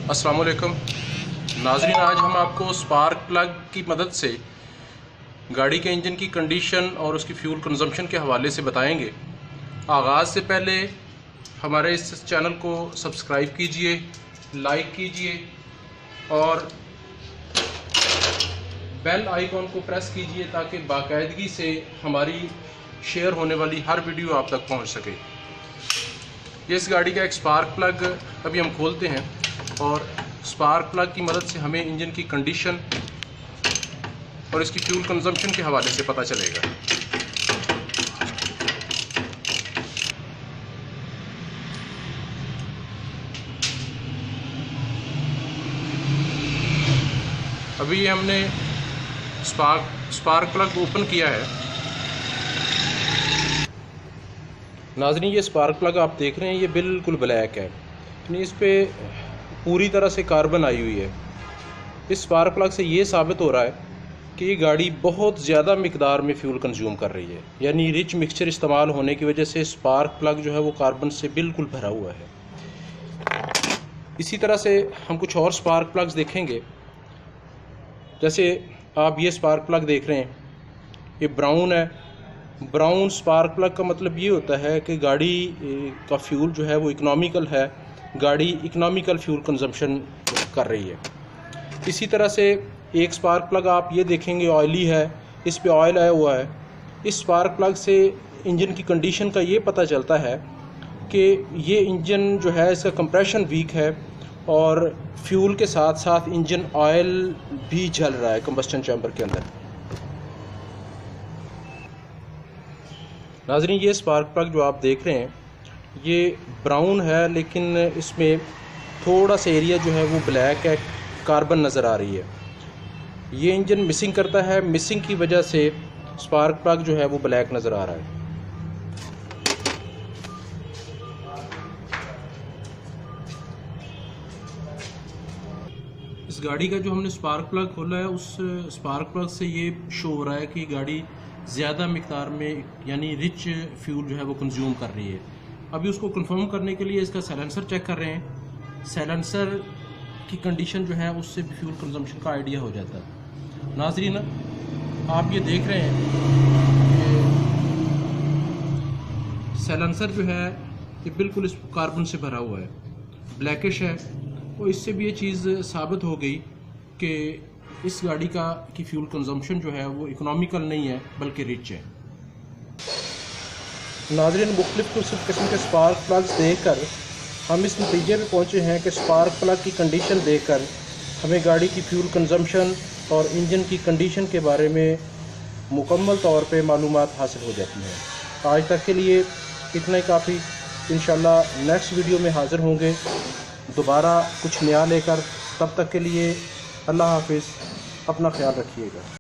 अस्सलाम वालेकुम नाज़रीन, आज हम आपको स्पार्क प्लग की मदद से गाड़ी के इंजन की कंडीशन और उसकी फ्यूल कंजम्पशन के हवाले से बताएंगे। आगाज़ से पहले हमारे इस चैनल को सब्सक्राइब कीजिए, लाइक कीजिए और बेल आइकॉन को प्रेस कीजिए ताकि बाकायदगी से हमारी शेयर होने वाली हर वीडियो आप तक पहुंच सके। इस गाड़ी का एक स्पार्क प्लग अभी हम खोलते हैं और स्पार्क प्लग की मदद से हमें इंजन की कंडीशन और इसकी फ्यूल कंजम्पशन के हवाले से पता चलेगा। अभी हमने स्पार्क प्लग ओपन किया है। नाज़रीन, ये स्पार्क प्लग आप देख रहे हैं, ये बिल्कुल ब्लैक है, यानी इस पे पूरी तरह से कार्बन आई हुई है। इस स्पार्क प्लग से ये साबित हो रहा है कि ये गाड़ी बहुत ज़्यादा मिकदार में फ्यूल कंज्यूम कर रही है, यानी रिच मिक्सचर इस्तेमाल होने की वजह से स्पार्क प्लग जो है वो कार्बन से बिल्कुल भरा हुआ है। इसी तरह से हम कुछ और स्पार्क प्लग्स देखेंगे। जैसे आप ये स्पार्क प्लग देख रहे हैं, ये ब्राउन है। ब्राउन स्पार्क प्लग का मतलब ये होता है कि गाड़ी का फ्यूल जो है वो इकोनॉमिकल है, गाड़ी इकोनॉमिकल फ्यूल कंजम्पशन कर रही है। इसी तरह से एक स्पार्क प्लग आप ये देखेंगे ऑयली है, इस पे ऑयल आया हुआ है। इस स्पार्क प्लग से इंजन की कंडीशन का ये पता चलता है कि ये इंजन जो है इसका कंप्रेशन वीक है और फ्यूल के साथ साथ इंजन ऑयल भी जल रहा है कंबस्टन चैम्बर के अंदर। नाज़रीन, ये स्पार्क प्लग जो आप देख रहे हैं ये ब्राउन है, लेकिन इसमें थोड़ा सा एरिया जो है वो ब्लैक है, कार्बन नज़र आ रही है। ये इंजन मिसिंग करता है, मिसिंग की वजह से स्पार्क प्लग जो है वो ब्लैक नज़र आ रहा है। इस गाड़ी का जो हमने स्पार्क प्लग खोला है, उस स्पार्क प्लग से ये शो हो रहा है कि गाड़ी ज़्यादा मिकदार में यानी रिच फ्यूल जो है वो कंज्यूम कर रही है। अभी उसको कंफर्म करने के लिए इसका साइलेंसर चेक कर रहे हैं। साइलेंसर की कंडीशन जो है उससे भी फ्यूल कंजम्पशन का आइडिया हो जाता है। नाज़रीन, आप ये देख रहे हैं साइलेंसर जो है ये बिल्कुल इस कार्बन से भरा हुआ है, ब्लैकिश है। तो इससे भी ये चीज़ साबित हो गई कि इस गाड़ी की फ्यूल कंजम्पशन जो है वो इकोनॉमिकल नहीं है बल्कि रिच है। नाज़रीन, मुख्तलिफ किस्म के स्पार्क प्लग्स देखकर हम इस नतीजे पे पहुँचे हैं कि स्पार्क प्लग की कंडीशन देखकर हमें गाड़ी की फ्यूल कंजम्पशन और इंजन की कंडीशन के बारे में मुकम्मल तौर पे मालूमात हासिल हो जाती हैं। आज तक के लिए इतना ही काफ़ी। इंशाल्लाह नेक्स्ट वीडियो में हाज़िर होंगे दोबारा कुछ नया लेकर। तब तक के लिए अल्लाह हाफिज़, अपना ख्याल रखिएगा।